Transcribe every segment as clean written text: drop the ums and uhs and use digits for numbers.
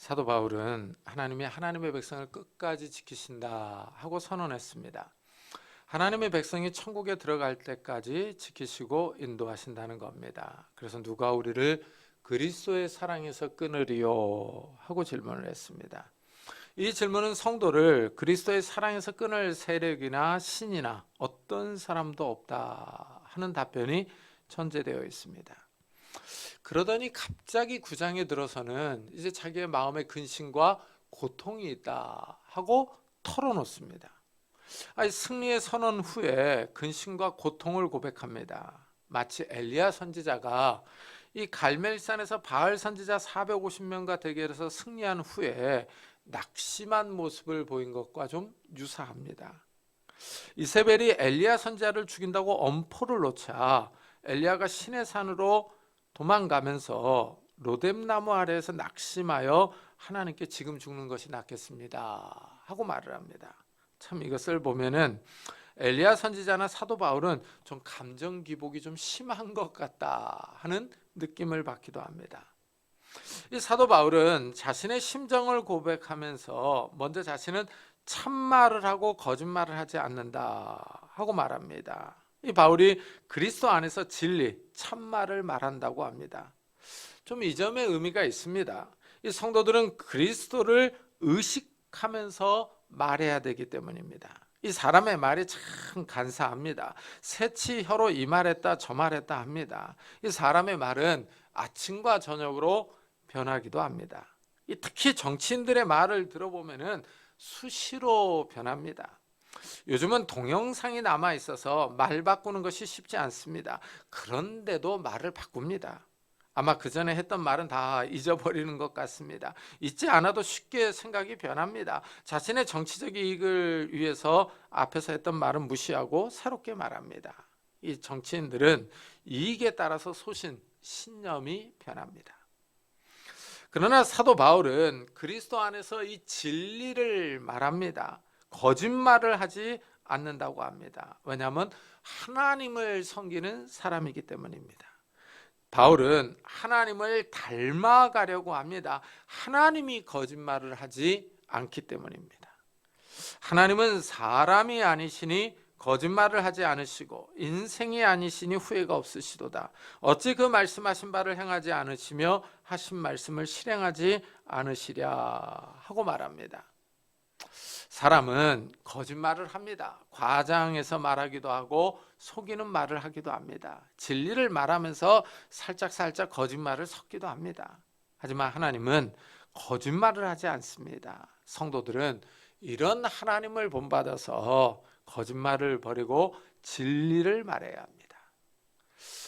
사도 바울은 하나님이 하나님의 백성을 끝까지 지키신다 하고 선언했습니다. 하나님의 백성이 천국에 들어갈 때까지 지키시고 인도하신다는 겁니다. 그래서 누가 우리를 그리스도의 사랑에서 끊으리요 하고 질문을 했습니다. 이 질문은 성도를 그리스도의 사랑에서 끊을 세력이나 신이나 어떤 사람도 없다 하는 답변이 전제되어 있습니다. 그러더니 갑자기 9장에 들어서는 이제 자기의 마음의 근심과 고통이 있다 하고 털어놓습니다. 승리의 선언 후에 근심과 고통을 고백합니다. 마치 엘리야 선지자가 이 갈멜산에서 바알 선지자 450명과 대결해서 승리한 후에 낙심한 모습을 보인 것과 좀 유사합니다. 이세벨이 엘리야 선지자를 죽인다고 엄포를 놓자 엘리야가 시내 산으로 도망가면서 로뎀나무 아래에서 낙심하여 하나님께 지금 죽는 것이 낫겠습니다 하고 말을 합니다. 참 이것을 보면은 엘리야 선지자나 사도 바울은 좀 감정 기복이 좀 심한 것 같다 하는 느낌을 받기도 합니다. 이 사도 바울은 자신의 심정을 고백하면서 먼저 자신은 참말을 하고 거짓말을 하지 않는다 하고 말합니다. 이 바울이 그리스도 안에서 진리, 참말을 말한다고 합니다. 좀 이 점에 의미가 있습니다. 이 성도들은 그리스도를 의식하면서 말해야 되기 때문입니다. 이 사람의 말이 참 간사합니다. 새치 혀로 이 말했다 저 말했다 합니다. 이 사람의 말은 아침과 저녁으로 변하기도 합니다. 특히 정치인들의 말을 들어보면은 수시로 변합니다. 요즘은 동영상이 남아 있어서 말 바꾸는 것이 쉽지 않습니다. 그런데도 말을 바꿉니다. 아마 그 전에 했던 말은 다 잊어버리는 것 같습니다. 잊지 않아도 쉽게 생각이 변합니다. 자신의 정치적 이익을 위해서 앞에서 했던 말은 무시하고 새롭게 말합니다. 이 정치인들은 이익에 따라서 신념이 변합니다. 그러나 사도 바울은 그리스도 안에서 이 진리를 말합니다. 거짓말을 하지 않는다고 합니다. 왜냐하면 하나님을 섬기는 사람이기 때문입니다. 바울은 하나님을 닮아가려고 합니다. 하나님이 거짓말을 하지 않기 때문입니다. 하나님은 사람이 아니시니 거짓말을 하지 않으시고 인생이 아니시니 후회가 없으시도다. 어찌 그 말씀하신 바를 행하지 않으시며 하신 말씀을 실행하지 않으시랴 하고 말합니다. 사람은 거짓말을 합니다. 과장해서 말하기도 하고 속이는 말을 하기도 합니다. 진리를 말하면서 살짝 거짓말을 섞기도 합니다. 하지만 하나님은 거짓말을 하지 않습니다. 성도들은 이런 하나님을 본받아서 거짓말을 버리고 진리를 말해야 합니다.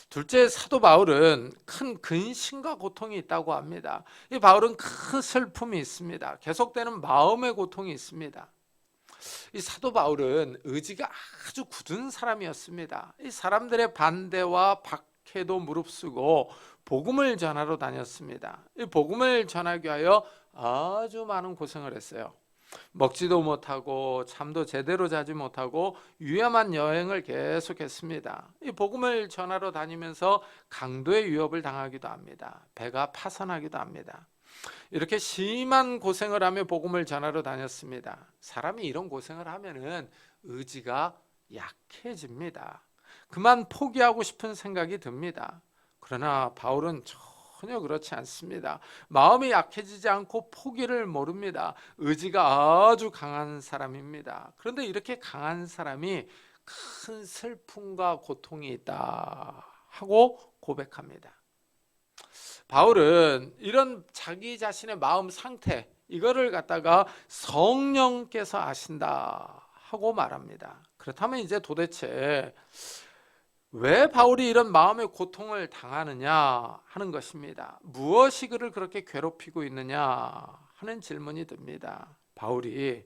둘째, 사도 바울은 큰 근심과 고통이 있다고 합니다. 이 바울은 큰 슬픔이 있습니다. 계속되는 마음의 고통이 있습니다. 이 사도 바울은 의지가 아주 굳은 사람이었습니다. 이 사람들의 반대와 박해도 무릅쓰고 복음을 전하러 다녔습니다. 이 복음을 전하기 위하여 아주 많은 고생을 했어요. 먹지도 못하고 잠도 제대로 자지 못하고 위험한 여행을 계속했습니다. 이 복음을 전하러 다니면서 강도의 위협을 당하기도 합니다. 배가 파산하기도 합니다. 이렇게 심한 고생을 하며 복음을 전하러 다녔습니다. 사람이 이런 고생을 하면은 의지가 약해집니다. 그만 포기하고 싶은 생각이 듭니다. 그러나 바울은 전혀 그렇지 않습니다. 마음이 약해지지 않고 포기를 모릅니다. 의지가 아주 강한 사람입니다. 그런데 이렇게 강한 사람이 큰 슬픔과 고통이 있다 하고 고백합니다. 바울은 이런 자기 자신의 마음 상태, 이거를 갖다가 성령께서 아신다 하고 말합니다. 그렇다면 이제 도대체 왜 바울이 이런 마음의 고통을 당하느냐 하는 것입니다. 무엇이 그를 그렇게 괴롭히고 있느냐 하는 질문이 듭니다. 바울이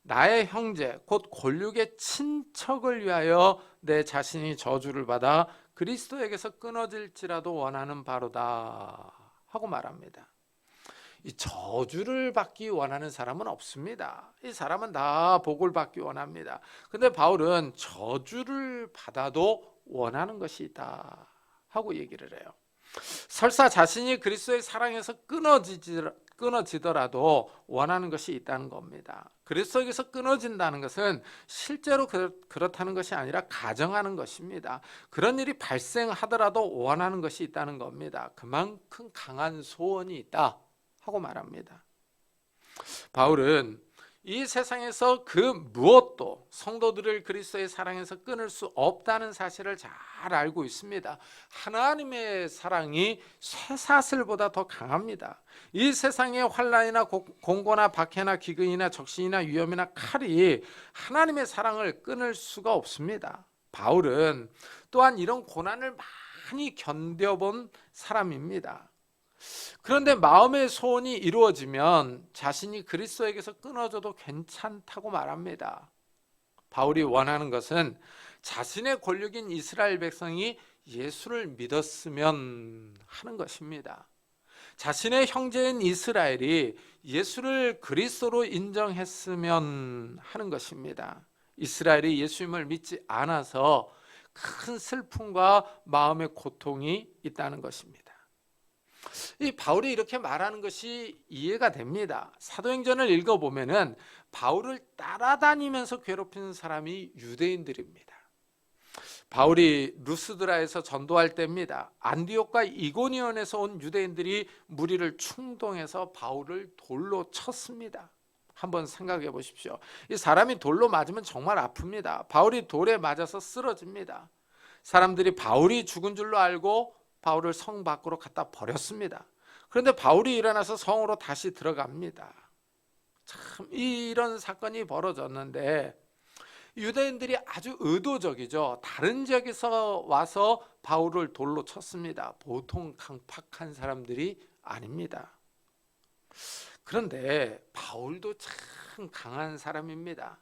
나의 형제 곧 골육의 친척을 위하여 내 자신이 저주를 받아 그리스도에게서 끊어질지라도 원하는 바로다 하고 말합니다. 이 저주를 받기 원하는 사람은 없습니다. 이 사람은 다 복을 받기 원합니다. 근데 바울은 저주를 받아도 원하는 것이 있다 하고 얘기를 해요. 설사 자신이 그리스도의 사랑에서 끊어지더라도 원하는 것이 있다는 겁니다. 그리스도에게서 끊어진다는 것은 실제로 그렇다는 것이 아니라 가정하는 것입니다. 그런 일이 발생하더라도 원하는 것이 있다는 겁니다. 그만큼 강한 소원이 있다 하고 말합니다. 바울은 이 세상에서 그 무엇도 성도들을 그리스도의 사랑에서 끊을 수 없다는 사실을 잘 알고 있습니다. 하나님의 사랑이 쇠사슬보다 더 강합니다. 이 세상의 환난이나 공고나 박해나 기근이나 적신이나 위험이나 칼이 하나님의 사랑을 끊을 수가 없습니다. 바울은 또한 이런 고난을 많이 견뎌본 사람입니다. 그런데 마음의 소원이 이루어지면 자신이 그리스도에게서 끊어져도 괜찮다고 말합니다. 바울이 원하는 것은 자신의 권력인 이스라엘 백성이 예수를 믿었으면 하는 것입니다. 자신의 형제인 이스라엘이 예수를 그리스도로 인정했으면 하는 것입니다. 이스라엘이 예수님을 믿지 않아서 큰 슬픔과 마음의 고통이 있다는 것입니다. 이 바울이 이렇게 말하는 것이 이해가 됩니다. 사도행전을 읽어보면은 바울을 따라다니면서 괴롭히는 사람이 유대인들입니다. 바울이 루스드라에서 전도할 때입니다. 안디옥과 이고니온에서 온 유대인들이 무리를 충동해서 바울을 돌로 쳤습니다. 한번 생각해 보십시오. 이 사람이 돌로 맞으면 정말 아픕니다. 바울이 돌에 맞아서 쓰러집니다. 사람들이 바울이 죽은 줄로 알고 바울을 성 밖으로 갖다 버렸습니다. 그런데 바울이 일어나서 성으로 다시 들어갑니다. 참 이런 사건이 벌어졌는데 유대인들이 아주 의도적이죠. 다른 지역에서 와서 바울을 돌로 쳤습니다. 보통 강팍한 사람들이 아닙니다. 그런데 바울도 참 강한 사람입니다.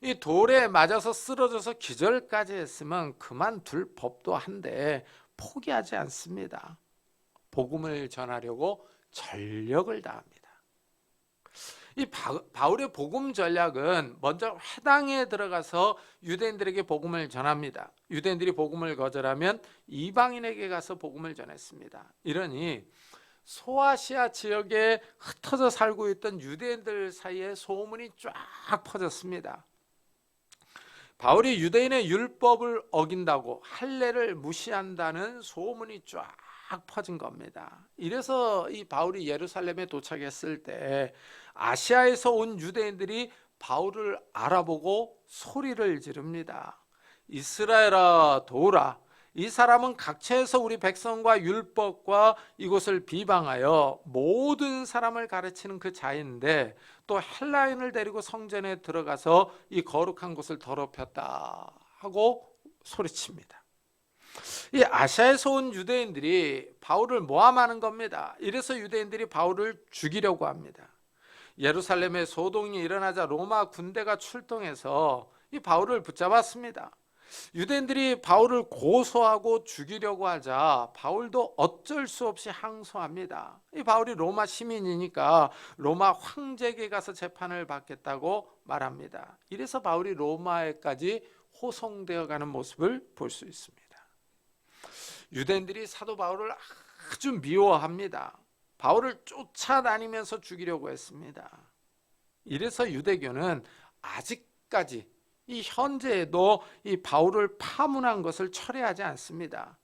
이 돌에 맞아서 쓰러져서 기절까지 했으면 그만둘 법도 한데 포기하지 않습니다. 복음을 전하려고 전력을 다합니다. 이 바울의 복음 전략은 먼저 회당에 들어가서 유대인들에게 복음을 전합니다. 유대인들이 복음을 거절하면 이방인에게 가서 복음을 전했습니다. 이러니 소아시아 지역에 흩어져 살고 있던 유대인들 사이에 소문이 쫙 퍼졌습니다. 바울이 유대인의 율법을 어긴다고 할례를 무시한다는 소문이 쫙 퍼진 겁니다. 이래서 이 바울이 예루살렘에 도착했을 때 아시아에서 온 유대인들이 바울을 알아보고 소리를 지릅니다. 이스라엘아 도우라. 이 사람은 각처에서 우리 백성과 율법과 이곳을 비방하여 모든 사람을 가르치는 그 자인데 또 헬라인을 데리고 성전에 들어가서 이 거룩한 곳을 더럽혔다 하고 소리칩니다. 이 아시아에서 온 유대인들이 바울을 모함하는 겁니다. 이래서 유대인들이 바울을 죽이려고 합니다. 예루살렘에 소동이 일어나자 로마 군대가 출동해서 이 바울을 붙잡았습니다. 유대인들이 바울을 고소하고 죽이려고 하자 바울도 어쩔 수 없이 항소합니다. 이 바울이 로마 시민이니까 로마 황제에게 가서 재판을 받겠다고 말합니다. 이래서 바울이 로마에까지 호송되어 가는 모습을 볼 수 있습니다. 유대인들이 사도 바울을 아주 미워합니다. 바울을 쫓아다니면서 죽이려고 했습니다. 이래서 유대교는 아직까지 이 현재에도 이 바울을 파문한 것을 철회하지 않습니다.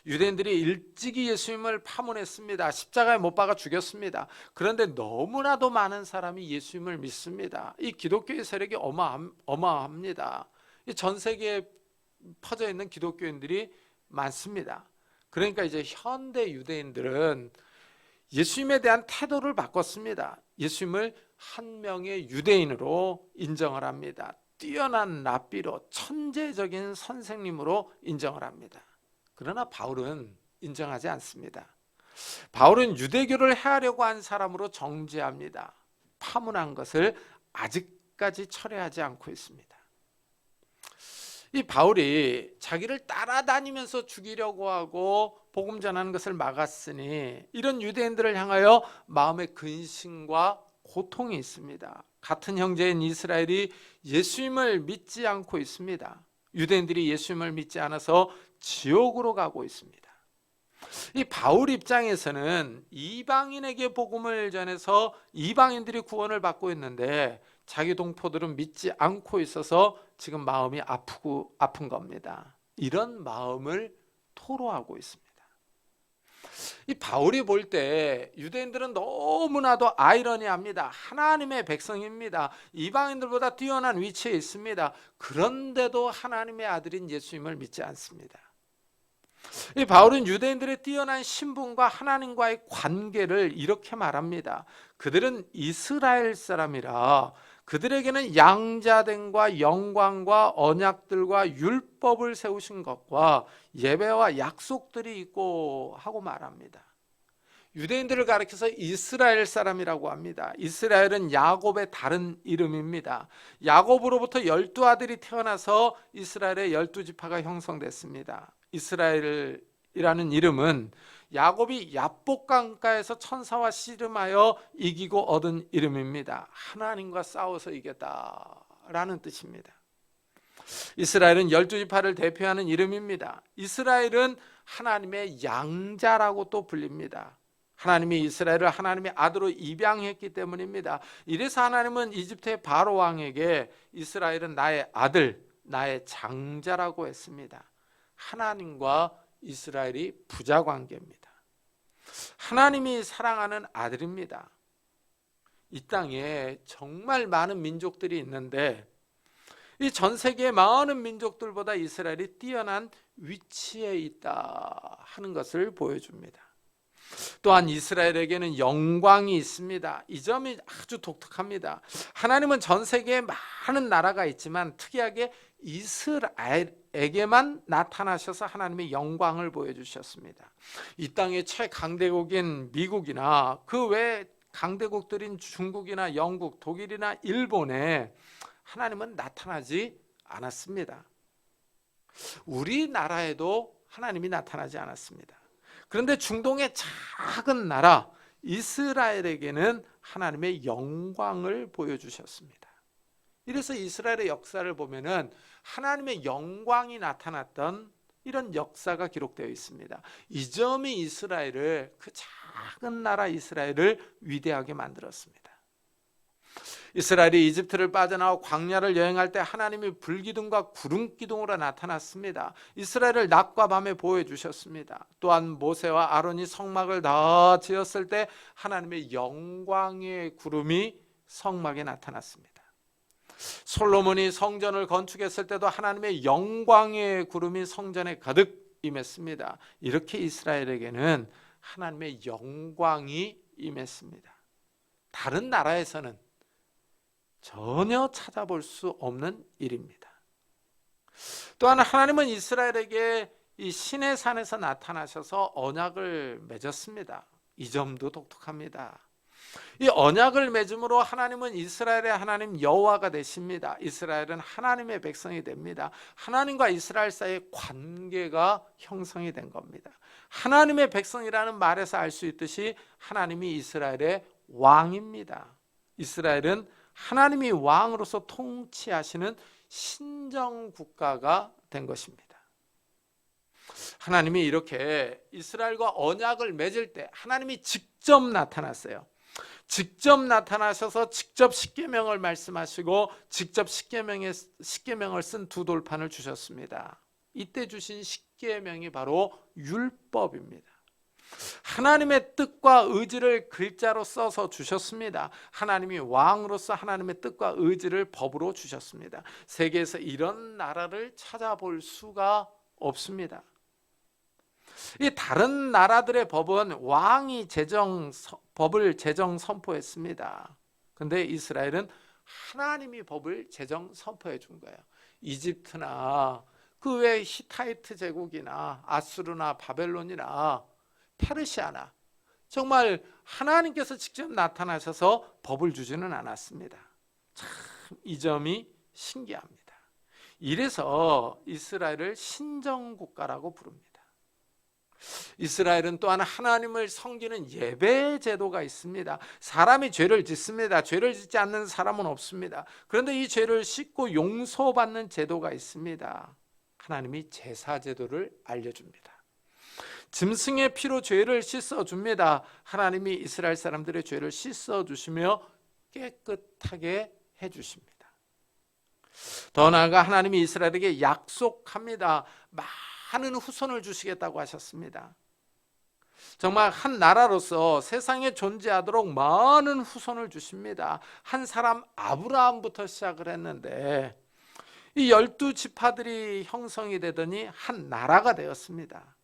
유대인들이 일찍이 예수님을 파문했습니다. 십자가에 못 박아 죽였습니다. 그런데 너무나도 많은 사람이 예수님을 믿습니다. 이 기독교의 세력이 어마어마합니다. 전 세계에 퍼져 있는 기독교인들이 많습니다. 그러니까 이제 현대 유대인들은 예수님에 대한 태도를 바꿨습니다. 예수님을 한 명의 유대인으로 인정을 합니다. 뛰어난 랍비로 천재적인 선생님으로 인정을 합니다. 그러나 바울은 인정하지 않습니다. 바울은 유대교를 해하려고 한 사람으로 정죄합니다. 파문한 것을 아직까지 철회하지 않고 있습니다. 이 바울이 자기를 따라다니면서 죽이려고 하고 복음 전하는 것을 막았으니 이런 유대인들을 향하여 마음의 근심과 고통이 있습니다. 같은 형제인 이스라엘이 예수님을 믿지 않고 있습니다. 유대인들이 예수님을 믿지 않아서 지옥으로 가고 있습니다. 이 바울 입장에서는 이방인에게 복음을 전해서 이방인들이 구원을 받고 있는데 자기 동포들은 믿지 않고 있어서 지금 마음이 아픈 겁니다. 이런 마음을 토로하고 있습니다. 이 바울이 볼 때 유대인들은 너무나도 아이러니합니다. 하나님의 백성입니다. 이방인들보다 뛰어난 위치에 있습니다. 그런데도 하나님의 아들인 예수님을 믿지 않습니다. 이 바울은 유대인들의 뛰어난 신분과 하나님과의 관계를 이렇게 말합니다. 그들은 이스라엘 사람이라 그들에게는 양자됨과 영광과 언약들과 율법을 세우신 것과 예배와 약속들이 있고 하고 말합니다. 유대인들을 가리켜서 이스라엘 사람이라고 합니다. 이스라엘은 야곱의 다른 이름입니다. 야곱으로부터 12아들이 태어나서 이스라엘의 12지파가 형성됐습니다. 이스라엘이라는 이름은 야곱이 야복강가에서 천사와 씨름하여 이기고 얻은 이름입니다. 하나님과 싸워서 이겼다라는 뜻입니다. 이스라엘은 12지파를 대표하는 이름입니다. 이스라엘은 하나님의 양자라고 또 불립니다. 하나님이 이스라엘을 하나님의 아들로 입양했기 때문입니다. 이래서 하나님은 이집트의 바로 왕에게 이스라엘은 나의 아들, 나의 장자라고 했습니다. 하나님과 이스라엘이 부자 관계입니다. 하나님이 사랑하는 아들입니다. 이 땅에 정말 많은 민족들이 있는데 이 전 세계의 많은 민족들보다 이스라엘이 뛰어난 위치에 있다 하는 것을 보여줍니다. 또한 이스라엘에게는 영광이 있습니다. 이 점이 아주 독특합니다. 하나님은 전 세계에 많은 나라가 있지만 특이하게 이스라엘에게만 나타나셔서 하나님의 영광을 보여주셨습니다. 이 땅의 최강대국인 미국이나 그 외 강대국들인 중국이나 영국, 독일이나 일본에 하나님은 나타나지 않았습니다. 우리나라에도 하나님이 나타나지 않았습니다. 그런데 중동의 작은 나라 이스라엘에게는 하나님의 영광을 보여주셨습니다. 이래서 이스라엘의 역사를 보면은 하나님의 영광이 나타났던 이런 역사가 기록되어 있습니다. 이 점이 이스라엘을, 그 작은 나라 이스라엘을 위대하게 만들었습니다. 이스라엘이 이집트를 빠져나와 광야를 여행할 때 하나님이 불기둥과 구름기둥으로 나타났습니다. 이스라엘을 낮과 밤에 보여주셨습니다. 또한 모세와 아론이 성막을 다 지었을 때 하나님의 영광의 구름이 성막에 나타났습니다. 솔로몬이 성전을 건축했을 때도 하나님의 영광의 구름이 성전에 가득 임했습니다. 이렇게 이스라엘에게는 하나님의 영광이 임했습니다. 다른 나라에서는 전혀 찾아볼 수 없는 일입니다. 또한 하나님은 이스라엘에게 이 시내 산에서 나타나셔서 언약을 맺었습니다. 이 점도 독특합니다. 이 언약을 맺음으로 하나님은 이스라엘의 하나님 여호와가 되십니다. 이스라엘은 하나님의 백성이 됩니다. 하나님과 이스라엘 사이의 관계가 형성이 된 겁니다. 하나님의 백성이라는 말에서 알 수 있듯이 하나님이 이스라엘의 왕입니다. 이스라엘은 하나님이 왕으로서 통치하시는 신정국가가 된 것입니다. 하나님이 이렇게 이스라엘과 언약을 맺을 때 하나님이 직접 나타났어요. 직접 나타나셔서 직접 십계명을 말씀하시고 직접 십계명을 쓴 두 돌판을 주셨습니다. 이때 주신 십계명이 바로 율법입니다. 하나님의 뜻과 의지를 글자로 써서 주셨습니다. 하나님이 왕으로서 하나님의 뜻과 의지를 법으로 주셨습니다. 세계에서 이런 나라를 찾아볼 수가 없습니다. 이 다른 나라들의 법은 왕이 법을 제정 선포했습니다. 그런데 이스라엘은 하나님이 법을 제정 선포해 준 거예요. 이집트나 그 외 히타이트 제국이나 아수르나 바벨론이나 페르시아나 정말 하나님께서 직접 나타나셔서 법을 주지는 않았습니다. 참 이 점이 신기합니다. 이래서 이스라엘을 신정국가라고 부릅니다. 이스라엘은 또한 하나님을 섬기는 예배 제도가 있습니다. 사람이 죄를 짓습니다. 죄를 짓지 않는 사람은 없습니다. 그런데 이 죄를 씻고 용서받는 제도가 있습니다. 하나님이 제사 제도를 알려줍니다. 짐승의 피로 죄를 씻어줍니다. 하나님이 이스라엘 사람들의 죄를 씻어주시며 깨끗하게 해주십니다. 더 나아가 하나님이 이스라엘에게 약속합니다. 많은 후손을 주시겠다고 하셨습니다. 정말 한 나라로서 세상에 존재하도록 많은 후손을 주십니다. 한 사람 아브라함부터 시작을 했는데 이 12지파들이 형성이 되더니 한 나라가 되었습니다.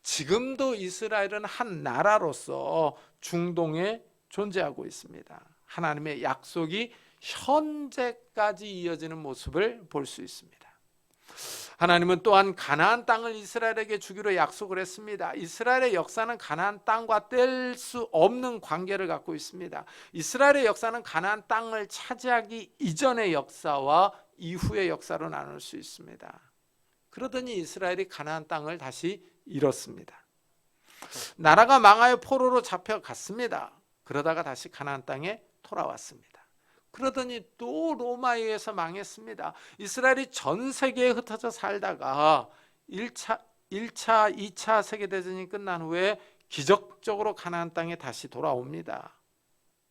지금도 이스라엘은 한 나라로서 중동에 존재하고 있습니다. 하나님의 약속이 현재까지 이어지는 모습을 볼 수 있습니다. 하나님은 또한 가나안 땅을 이스라엘에게 주기로 약속을 했습니다. 이스라엘의 역사는 가나안 땅과 뗄 수 없는 관계를 갖고 있습니다. 이스라엘의 역사는 가나안 땅을 차지하기 이전의 역사와 이후의 역사로 나눌 수 있습니다. 그러더니 이스라엘이 가나안 땅을 다시 잃었습니다. 나라가 망하여 포로로 잡혀갔습니다. 그러다가 다시 가나안 땅에 돌아왔습니다. 그러더니 또 로마에 의해서 망했습니다. 이스라엘이 전 세계에 흩어져 살다가 1차, 2차 세계대전이 끝난 후에 기적적으로 가나안 땅에 다시 돌아옵니다.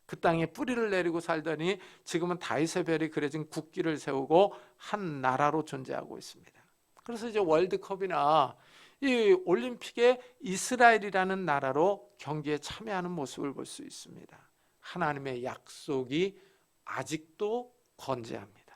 그 땅에 뿌리를 내리고 살더니 지금은 다윗의 별이 그려진 국기를 세우고 한 나라로 존재하고 있습니다. 그래서 이제 월드컵이나 이 올림픽에 이스라엘이라는 나라로 경기에 참여하는 모습을 볼 수 있습니다. 하나님의 약속이 아직도 건재합니다.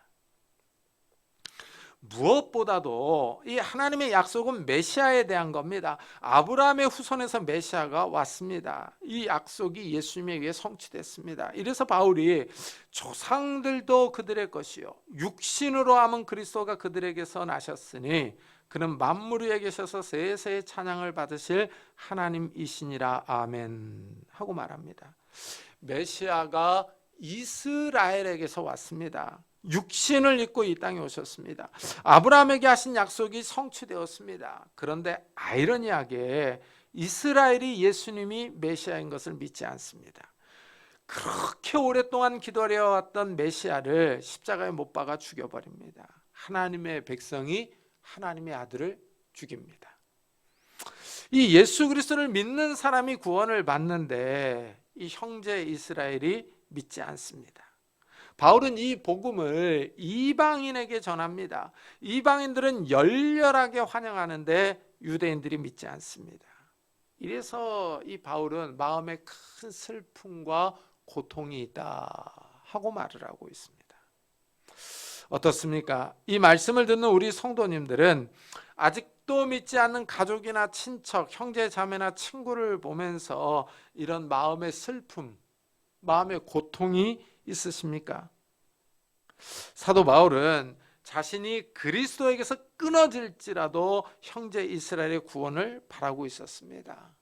무엇보다도 이 하나님의 약속은 메시아에 대한 겁니다. 아브라함의 후손에서 메시아가 왔습니다. 이 약속이 예수님에 의해 성취됐습니다. 이래서 바울이 조상들도 그들의 것이요 육신으로 함은 그리스도가 그들에게서 나셨으니 그는 만물 위에 계셔서 세세의 찬양을 받으실 하나님이시니라 아멘 하고 말합니다. 메시아가 이스라엘에게서 왔습니다. 육신을 입고 이 땅에 오셨습니다. 아브라함에게 하신 약속이 성취되었습니다. 그런데 아이러니하게 이스라엘이 예수님이 메시아인 것을 믿지 않습니다. 그렇게 오랫동안 기다려왔던 메시아를 십자가에 못 박아 죽여버립니다. 하나님의 백성이 하나님의 아들을 죽입니다. 이 예수 그리스도를 믿는 사람이 구원을 받는데 이 형제 이스라엘이 믿지 않습니다. 바울은 이 복음을 이방인에게 전합니다. 이방인들은 열렬하게 환영하는데 유대인들이 믿지 않습니다. 이래서 이 바울은 마음에 큰 슬픔과 고통이 있다 하고 말을 하고 있습니다. 어떻습니까? 이 말씀을 듣는 우리 성도님들은 아직도 믿지 않는 가족이나 친척, 형제 자매나 친구를 보면서 이런 마음의 슬픔, 마음의 고통이 있으십니까? 사도 바울은 자신이 그리스도에게서 끊어질지라도 형제 이스라엘의 구원을 바라고 있었습니다.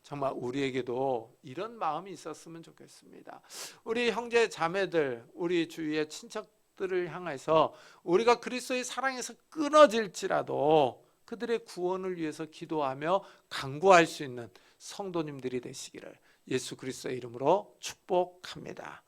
정말 우리에게도 이런 마음이 있었으면 좋겠습니다. 우리 형제 자매들, 우리 주위의 친척들을 향해서 우리가 그리스도의 사랑에서 끊어질지라도 그들의 구원을 위해서 기도하며 간구할 수 있는 성도님들이 되시기를 예수 그리스도의 이름으로 축복합니다.